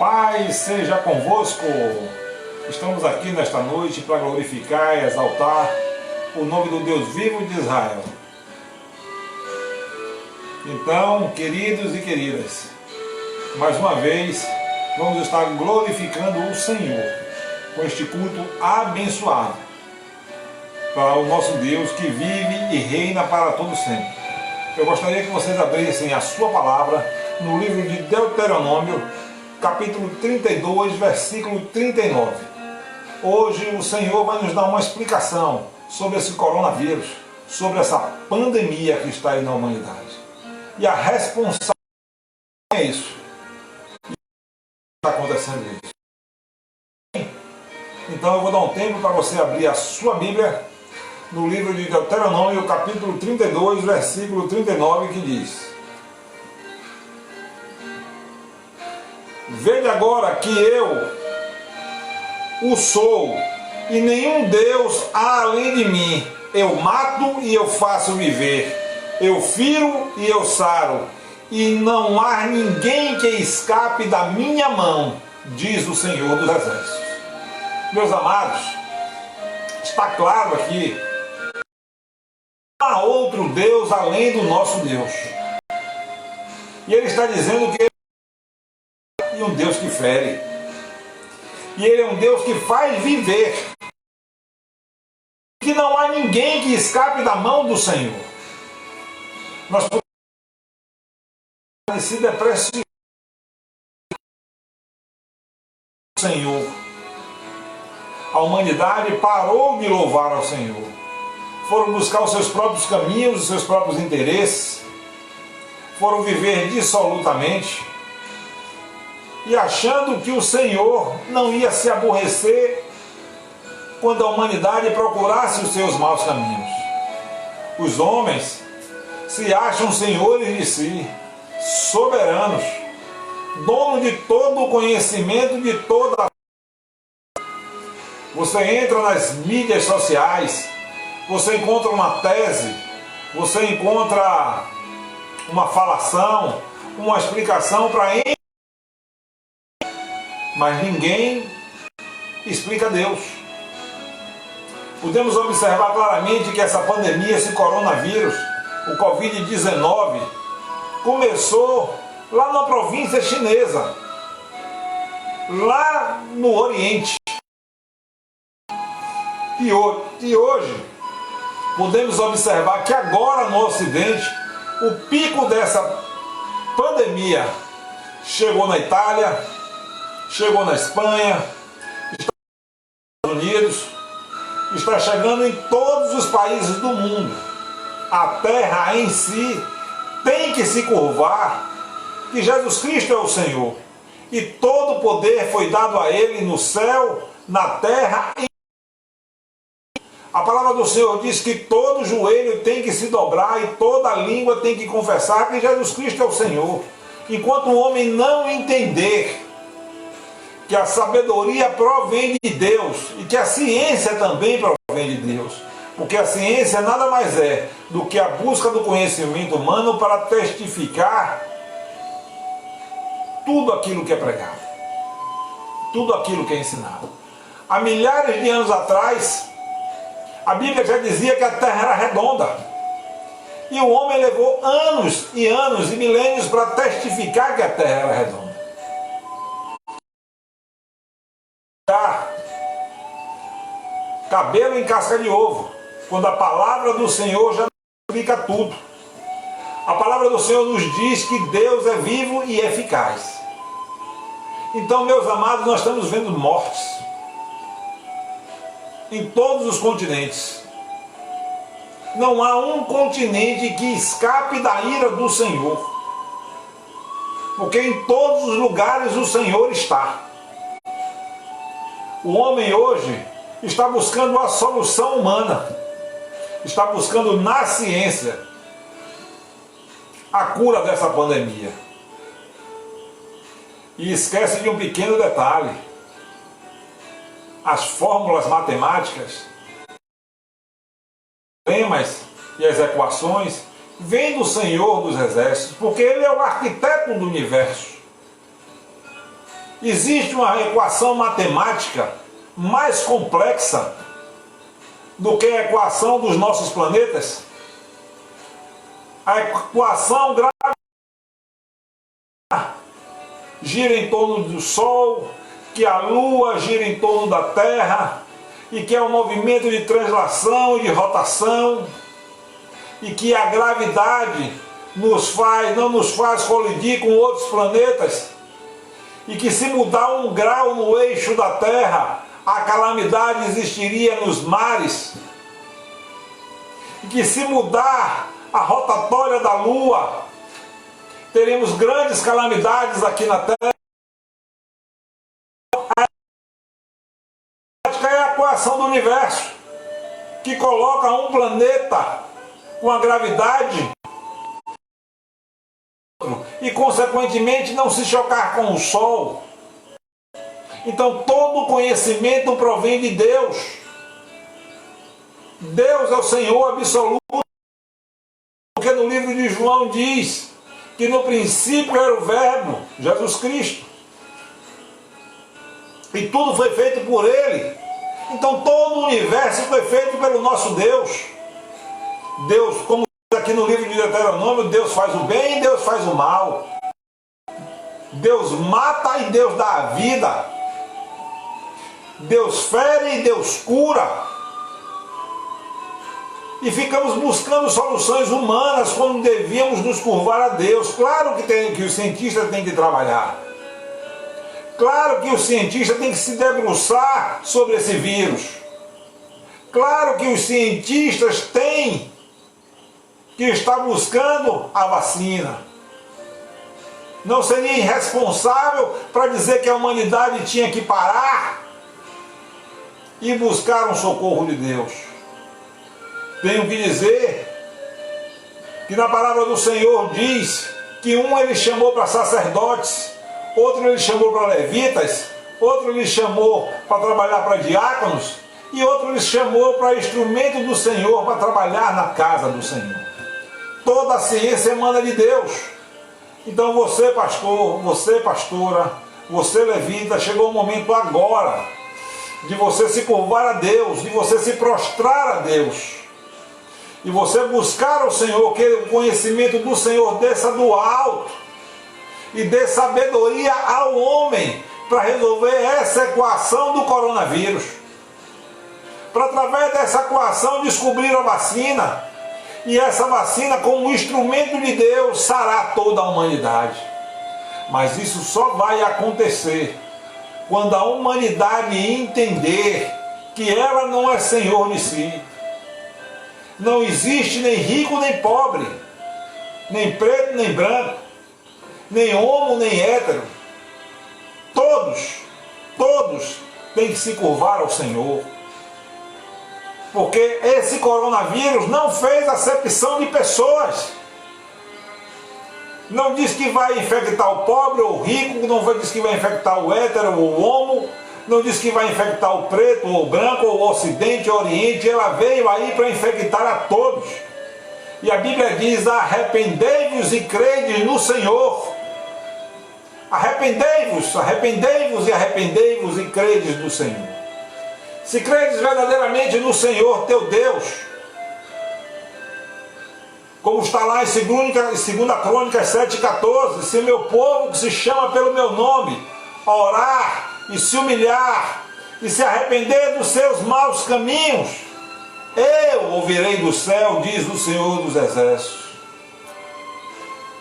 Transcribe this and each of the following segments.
Paz seja convosco. Estamos aqui nesta noite para glorificar e exaltar o nome do Deus vivo de Israel. Então, queridos e queridas, mais uma vez vamos estar glorificando o Senhor com este culto abençoado para o nosso Deus que vive e reina para todo sempre. Eu gostaria que vocês abrissem a sua palavra no livro de Deuteronômio, capítulo 32, versículo 39. Hoje o Senhor vai nos dar uma explicação sobre esse coronavírus, sobre essa pandemia que está aí na humanidade. E a responsabilidade é isso. Está acontecendo isso. Então eu vou dar um tempo para você abrir a sua Bíblia no livro de Deuteronômio, capítulo 32, versículo 39, que diz: Vede agora que eu o sou, e nenhum Deus há além de mim. Eu mato e eu faço viver, eu firo e eu saro, e não há ninguém que escape da minha mão, diz o Senhor dos Exércitos. Meus amados, está claro aqui, não há outro Deus além do nosso Deus. E Ele está dizendo que Ele é um Deus que fere. E Ele é um Deus que faz viver. Que não há ninguém que escape da mão do Senhor. Nós podemos parecer depressivos do Senhor. A humanidade parou de louvar ao Senhor. Foram buscar os seus próprios caminhos, os seus próprios interesses. Foram viver dissolutamente. E achando que o Senhor não ia se aborrecer quando a humanidade procurasse os seus maus caminhos. Os homens se acham senhores de si, soberanos, donos de todo o conhecimento, de toda a... Você entra nas mídias sociais, você encontra uma tese, você encontra uma falação, uma explicação para... Mas ninguém explica Deus. Podemos observar claramente que essa pandemia, esse coronavírus, o Covid-19, começou lá na província chinesa, lá no Oriente. E hoje, podemos observar que agora no Ocidente, o pico dessa pandemia chegou na Itália, chegou na Espanha, está nos Estados Unidos, está chegando em todos os países do mundo. A terra em si tem que se curvar, que Jesus Cristo é o Senhor. E todo o poder foi dado a Ele no céu, na terra e... A palavra do Senhor diz que todo joelho tem que se dobrar e toda língua tem que confessar que Jesus Cristo é o Senhor. Enquanto o homem não entender que a sabedoria provém de Deus e que a ciência também provém de Deus, porque a ciência nada mais é do que a busca do conhecimento humano para testificar tudo aquilo que é pregado, tudo aquilo que é ensinado. Há milhares de anos atrás, a Bíblia já dizia que a Terra era redonda, e o homem levou anos e anos e milênios para testificar que a Terra era redonda. Cabelo em casca de ovo, quando a palavra do Senhor já explica tudo. A palavra do Senhor nos diz que Deus é vivo e eficaz. Então, meus amados, nós estamos vendo mortes em todos os continentes. Não há um continente que escape da ira do Senhor, porque em todos os lugares o Senhor está. O homem hoje está buscando a solução humana, está buscando na ciência a cura dessa pandemia. E esquece de um pequeno detalhe: as fórmulas matemáticas, os temas e as equações vêm do Senhor dos Exércitos, porque Ele é o arquiteto do universo. Existe uma equação matemática mais complexa do que a equação dos nossos planetas? A equação gira em torno do Sol, que a Lua gira em torno da Terra, e que é um movimento de translação e de rotação, e que a gravidade não nos faz colidir com outros planetas, e que se mudar um grau no eixo da Terra, a calamidade existiria nos mares, e que se mudar a rotatória da Lua, teremos grandes calamidades aqui na Terra. É a equação do universo que coloca um planeta com a gravidade e consequentemente não se chocar com o Sol. Então todo conhecimento provém de Deus. Deus é o Senhor absoluto, porque no livro de João diz que no princípio era o Verbo, Jesus Cristo, e tudo foi feito por Ele. Então todo o universo foi feito pelo nosso Deus. Deus, como diz aqui no livro de Deuteronômio, Deus faz o bem e Deus faz o mal. Deus mata e Deus dá a vida. Deus fere e Deus cura. E ficamos buscando soluções humanas quando devíamos nos curvar a Deus. Claro que o cientista tem que trabalhar. Claro que o cientista tem que se debruçar sobre esse vírus. Claro que os cientistas têm que estar buscando a vacina. Não seria irresponsável para dizer que a humanidade tinha que parar e buscar um socorro de Deus. Tenho que dizer que na palavra do Senhor diz que um ele chamou para sacerdotes, outro ele chamou para levitas, outro ele chamou para trabalhar para diáconos e outro ele chamou para instrumento do Senhor para trabalhar na casa do Senhor. Toda a ciência emana de Deus. Então você pastor, você pastora, você levita, chegou o momento agora de você se curvar a Deus, de você se prostrar a Deus, e você buscar o Senhor, que o conhecimento do Senhor desça do alto e dê sabedoria ao homem para resolver essa equação do coronavírus, para através dessa equação descobrir a vacina, e essa vacina como instrumento de Deus sarar toda a humanidade. Mas isso só vai acontecer quando a humanidade entender que ela não é senhor de si. Não existe nem rico nem pobre, nem preto nem branco, nem homo nem hétero. Todos têm que se curvar ao Senhor. Porque esse coronavírus não fez acepção de pessoas. Não diz que vai infectar o pobre ou o rico, não diz que vai infectar o hétero ou o homo, não diz que vai infectar o preto ou o branco, ou o ocidente ou o oriente. Ela veio aí para infectar a todos. E a Bíblia diz: arrependei-vos e credes no Senhor. Arrependei-vos, arrependei-vos e arrependei-vos e credes no Senhor. Se credes verdadeiramente no Senhor teu Deus, como está lá em 2 Crônicas 7,14, se meu povo que se chama pelo meu nome orar e se humilhar e se arrepender dos seus maus caminhos, eu ouvirei do céu, diz o Senhor dos Exércitos.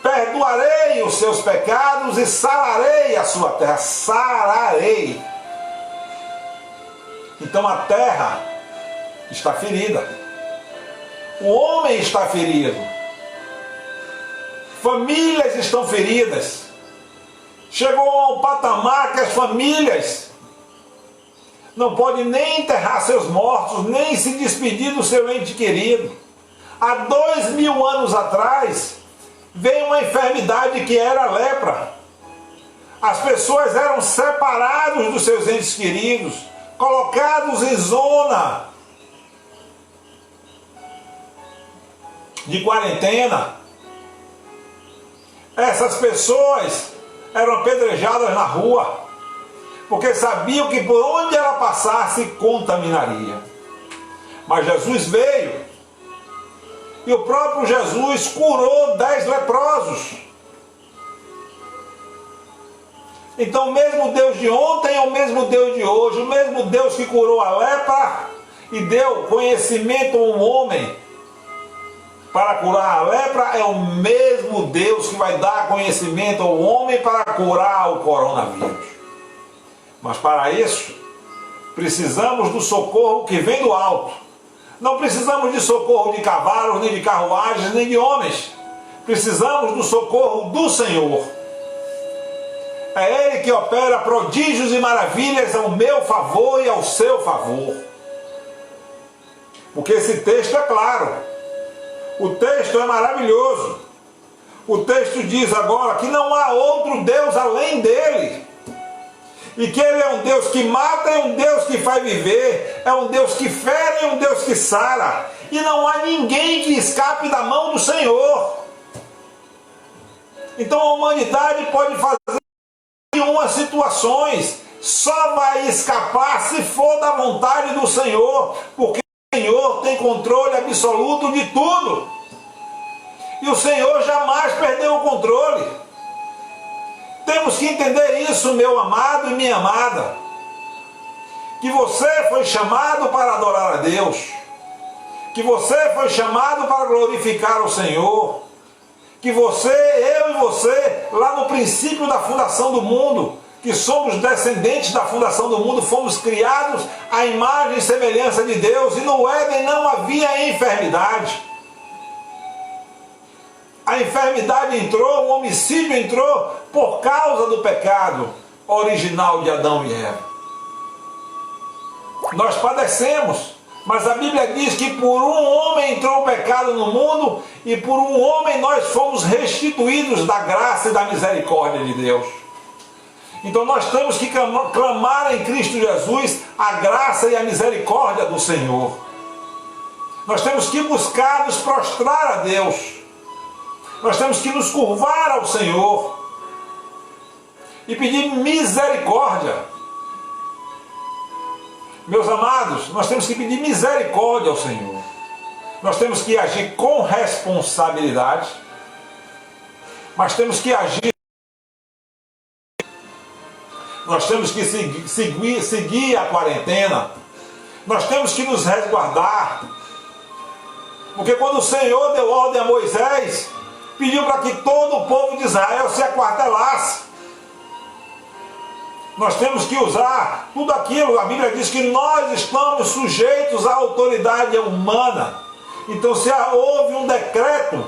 Perdoarei os seus pecados e sararei a sua terra. Sararei. Então a terra está ferida. O homem está ferido. Famílias estão feridas. Chegou a um patamar que as famílias não podem nem enterrar seus mortos, nem se despedir do seu ente querido. Há 2000 anos atrás, veio uma enfermidade que era a lepra. As pessoas eram separadas dos seus entes queridos, colocados em zona de quarentena. Essas pessoas eram apedrejadas na rua, porque sabiam que por onde ela passasse contaminaria. Mas Jesus veio, e o próprio Jesus curou 10 leprosos. Então o mesmo Deus de ontem é o mesmo Deus de hoje, o mesmo Deus que curou a lepra e deu conhecimento a um homem para curar a lepra, é o mesmo Deus que vai dar conhecimento ao homem para curar o coronavírus. Mas para isso, precisamos do socorro que vem do alto. Não precisamos de socorro de cavalos, nem de carruagens, nem de homens. Precisamos do socorro do Senhor. É Ele que opera prodígios e maravilhas ao meu favor e ao seu favor. Porque esse texto é claro. O texto é maravilhoso. O texto diz agora que não há outro Deus além dele. E que Ele é um Deus que mata, é um Deus que faz viver, é um Deus que fere, é um Deus que sara. E não há ninguém que escape da mão do Senhor. Então a humanidade pode fazer umas situações, só vai escapar se for da vontade do Senhor, porque o Senhor tem controle absoluto de tudo. E o Senhor jamais perdeu o controle. Temos que entender isso, meu amado e minha amada, que você foi chamado para adorar a Deus, que você foi chamado para glorificar o Senhor, que você, eu e você, lá no princípio da fundação do mundo, que somos descendentes da fundação do mundo, fomos criados à imagem e semelhança de Deus, e no Éden não havia enfermidade. A enfermidade entrou, o homicídio entrou por causa do pecado original de Adão e Eva. Nós padecemos, mas a Bíblia diz que por um homem entrou o pecado no mundo e por um homem nós fomos restituídos da graça e da misericórdia de Deus. Então nós temos que clamar em Cristo Jesus a graça e a misericórdia do Senhor. Nós temos que buscar nos prostrar a Deus. Nós temos que nos curvar ao Senhor e pedir misericórdia. Meus amados, nós temos que pedir misericórdia ao Senhor. Nós temos que agir com responsabilidade, mas temos que agir. Nós temos que seguir a quarentena. Nós temos que nos resguardar. Porque quando o Senhor deu ordem a Moisés, pediu para que todo o povo de Israel se aquartelasse. Nós temos que usar tudo aquilo. A Bíblia diz que nós estamos sujeitos à autoridade humana. Então, se houve um decreto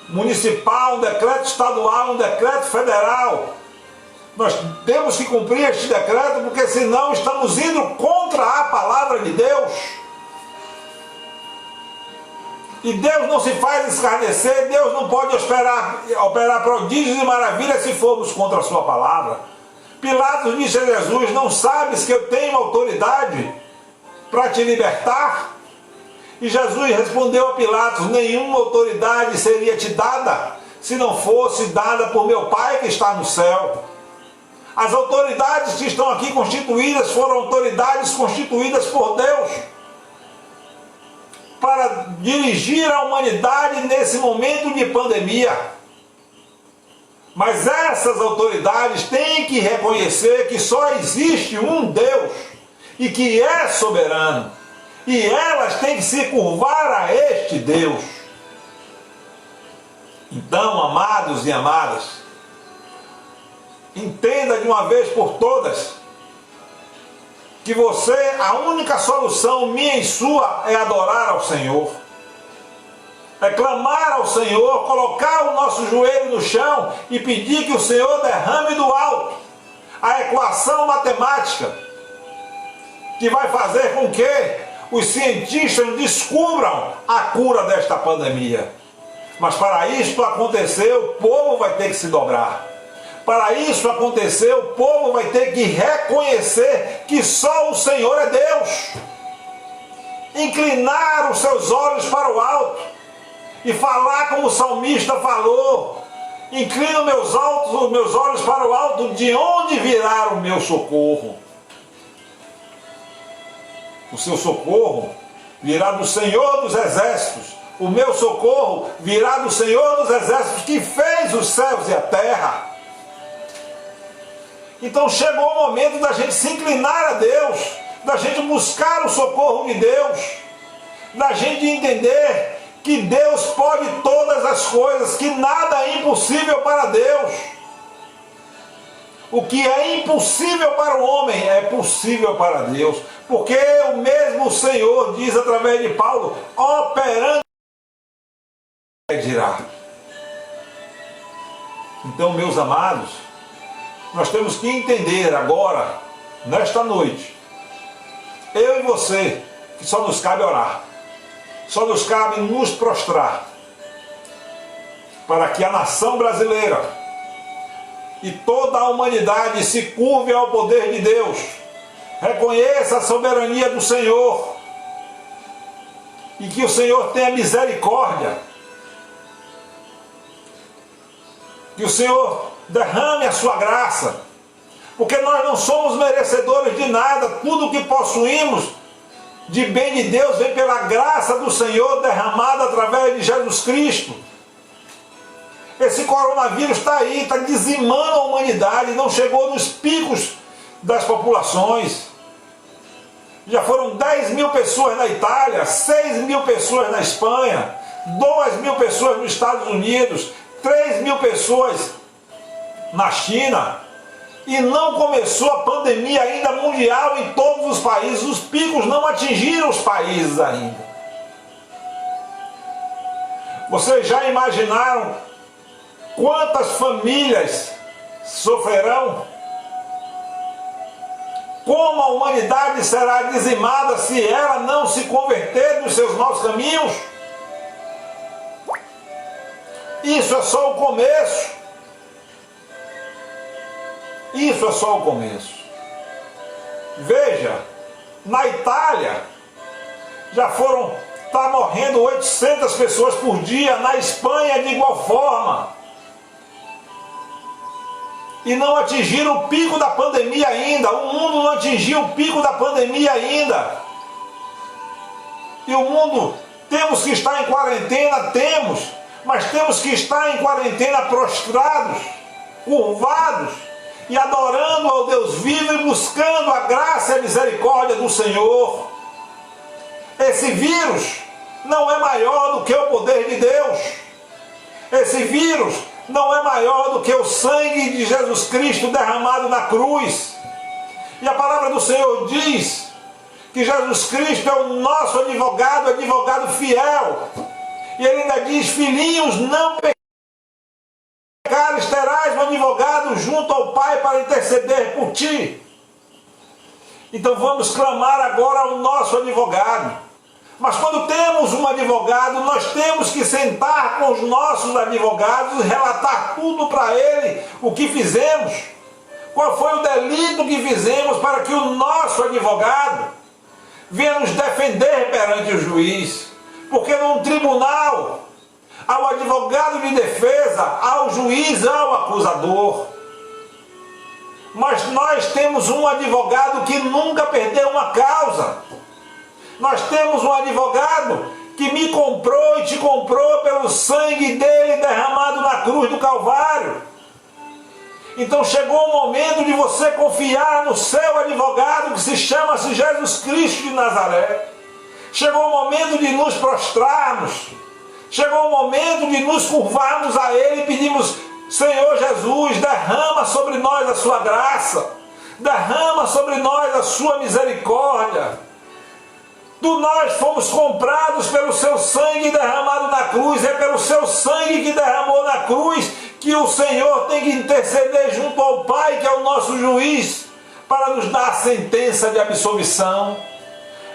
municipal, um decreto estadual, um decreto federal, nós temos que cumprir este decreto, porque senão estamos indo contra a palavra de Deus. E Deus não se faz escarnecer, Deus não pode operar prodígios e maravilhas se formos contra a sua palavra. Pilatos disse a Jesus: não sabes que eu tenho autoridade para te libertar? E Jesus respondeu a Pilatos: nenhuma autoridade seria te dada se não fosse dada por meu Pai que está no céu. As autoridades que estão aqui constituídas foram autoridades constituídas por Deus para dirigir a humanidade nesse momento de pandemia. Mas essas autoridades têm que reconhecer que só existe um Deus e que é soberano. E elas têm que se curvar a este Deus. Então, amados e amadas, entenda de uma vez por todas que você, a única solução minha e sua é adorar ao Senhor. É clamar ao Senhor, colocar o nosso joelho no chão e pedir que o Senhor derrame do alto a equação matemática que vai fazer com que os cientistas descubram a cura desta pandemia. Mas para isso acontecer, o povo vai ter que se dobrar. Para isso acontecer, o povo vai ter que reconhecer que só o Senhor é Deus. Inclinar os seus olhos para o alto e falar como o salmista falou: Inclino os meus olhos para o alto, de onde virá o meu socorro? O seu socorro virá do Senhor dos Exércitos. O meu socorro virá do Senhor dos Exércitos, que fez os céus e a terra. Então chegou o momento da gente se inclinar a Deus, da gente buscar o socorro de Deus, da gente entender que Deus pode todas as coisas, que nada é impossível para Deus. O que é impossível para o homem é possível para Deus, porque o mesmo Senhor diz através de Paulo, operando dirá. Então, meus amados, nós temos que entender agora, nesta noite, eu e você, que só nos cabe orar, só nos cabe nos prostrar, para que a nação brasileira e toda a humanidade se curve ao poder de Deus, reconheça a soberania do Senhor, e que o Senhor tenha misericórdia, que o Senhor derrame a sua graça, porque nós não somos merecedores de nada, tudo que possuímos de bem de Deus vem pela graça do Senhor derramada através de Jesus Cristo. Esse coronavírus está aí, está dizimando a humanidade, não chegou nos picos das populações. Já foram 10 mil pessoas na Itália, 6 mil pessoas na Espanha, 2 mil pessoas nos Estados Unidos, 3 mil pessoas na China, e não começou a pandemia ainda mundial em todos os países, os picos não atingiram os países ainda. Vocês já imaginaram quantas famílias sofrerão? Como a humanidade será dizimada se ela não se converter dos seus maus caminhos? Isso é só o começo. Isso é só o começo. Veja, na Itália já está morrendo 800 pessoas por dia, na Espanha de igual forma. E não atingiram o pico da pandemia ainda, o mundo não atingiu o pico da pandemia ainda. E o mundo, temos que estar em quarentena, mas temos que estar em quarentena prostrados, curvados, e adorando ao Deus vivo e buscando a graça e a misericórdia do Senhor. Esse vírus não é maior do que o poder de Deus. Esse vírus não é maior do que o sangue de Jesus Cristo derramado na cruz. E a palavra do Senhor diz que Jesus Cristo é o nosso advogado, advogado fiel. E ele ainda diz, filhinhos, não pecares, terás um advogado junto ao Pai para interceder por ti. Então vamos clamar agora ao nosso advogado. Mas quando temos um advogado, nós temos que sentar com os nossos advogados e relatar tudo para ele, o que fizemos, qual foi o delito que fizemos, para que o nosso advogado venha nos defender perante o juiz. Porque num tribunal, ao advogado de defesa, ao juiz, ao acusador. Mas nós temos um advogado que nunca perdeu uma causa. Nós temos um advogado que me comprou e te comprou pelo sangue dele derramado na cruz do Calvário. Então chegou o momento de você confiar no seu advogado, que se chama-se Jesus Cristo de Nazaré. Chegou o momento de nos prostrarmos. Chegou o momento de nos curvarmos a Ele e pedimos, Senhor Jesus, derrama sobre nós a sua graça. Derrama sobre nós a sua misericórdia. Nós fomos comprados pelo seu sangue derramado na cruz. É pelo seu sangue que derramou na cruz que o Senhor tem que interceder junto ao Pai, que é o nosso juiz, para nos dar a sentença de absolvição,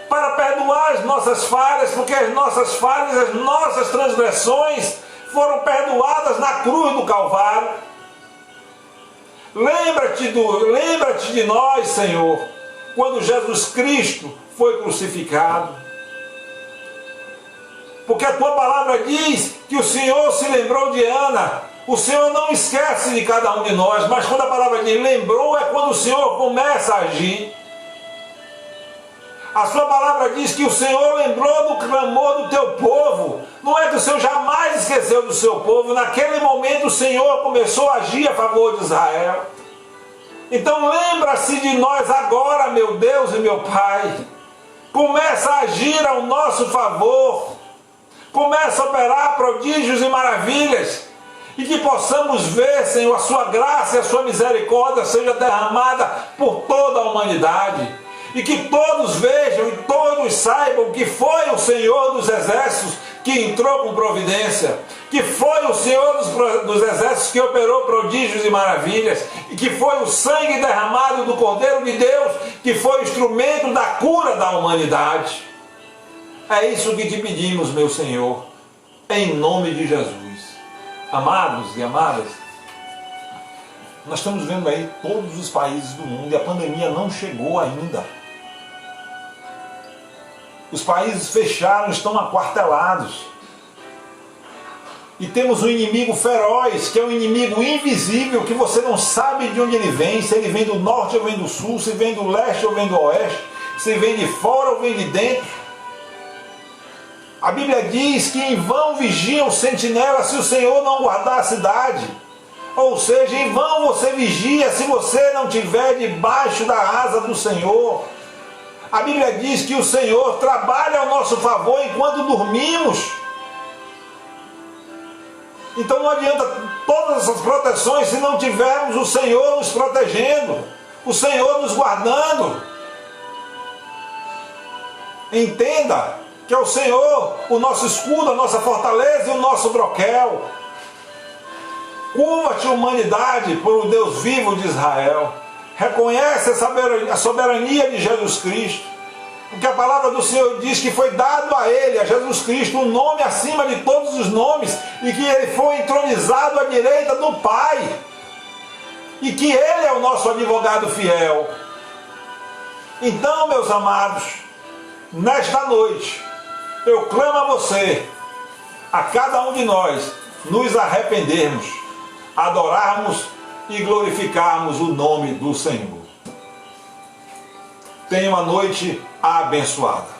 para perdoar as nossas falhas, porque as nossas falhas, as nossas transgressões foram perdoadas na cruz do Calvário. Lembra-te de nós, Senhor, quando Jesus Cristo foi crucificado. Porque a tua palavra diz que o Senhor se lembrou de Ana O Senhor não esquece de cada um de nós, mas quando a palavra diz lembrou, é quando o Senhor começa a agir. A sua palavra diz que o Senhor lembrou do clamor do teu povo. Não é que o Senhor jamais esqueceu do seu povo. Naquele momento o Senhor começou a agir a favor de Israel. Então lembra-se de nós agora, meu Deus e meu Pai. Começa a agir ao nosso favor. Começa a operar prodígios e maravilhas. E que possamos ver, Senhor, a sua graça e a sua misericórdia seja derramada por toda a humanidade. E que todos vejam e todos saibam que foi o Senhor dos Exércitos que entrou com providência, que foi o Senhor dos Exércitos que operou prodígios e maravilhas, e que foi o sangue derramado do Cordeiro de Deus que foi o instrumento da cura da humanidade. É isso que te pedimos, meu Senhor, em nome de Jesus. Amados e amadas, nós estamos vendo aí todos os países do mundo e a pandemia não chegou ainda. Os países fecharam, estão aquartelados. E temos um inimigo feroz, que é um inimigo invisível, que você não sabe de onde ele vem, se ele vem do norte ou vem do sul, se vem do leste ou vem do oeste, se vem de fora ou vem de dentro. A Bíblia diz que em vão vigiam os sentinelas se o Senhor não guardar a cidade. Ou seja, em vão você vigia se você não estiver debaixo da asa do Senhor. A Bíblia diz que o Senhor trabalha ao nosso favor enquanto dormimos. Então não adianta todas essas proteções se não tivermos o Senhor nos protegendo, o Senhor nos guardando. Entenda que é o Senhor o nosso escudo, a nossa fortaleza e o nosso broquel. Curva-te, humanidade, por o Deus vivo de Israel. Reconhece a soberania de Jesus Cristo, porque a palavra do Senhor diz que foi dado a Ele, a Jesus Cristo, um nome acima de todos os nomes, e que Ele foi entronizado à direita do Pai, e que Ele é o nosso advogado fiel. Então, meus amados, nesta noite, eu clamo a você, a cada um de nós, nos arrependermos, adorarmos e glorificarmos o nome do Senhor. Tenha uma noite abençoada.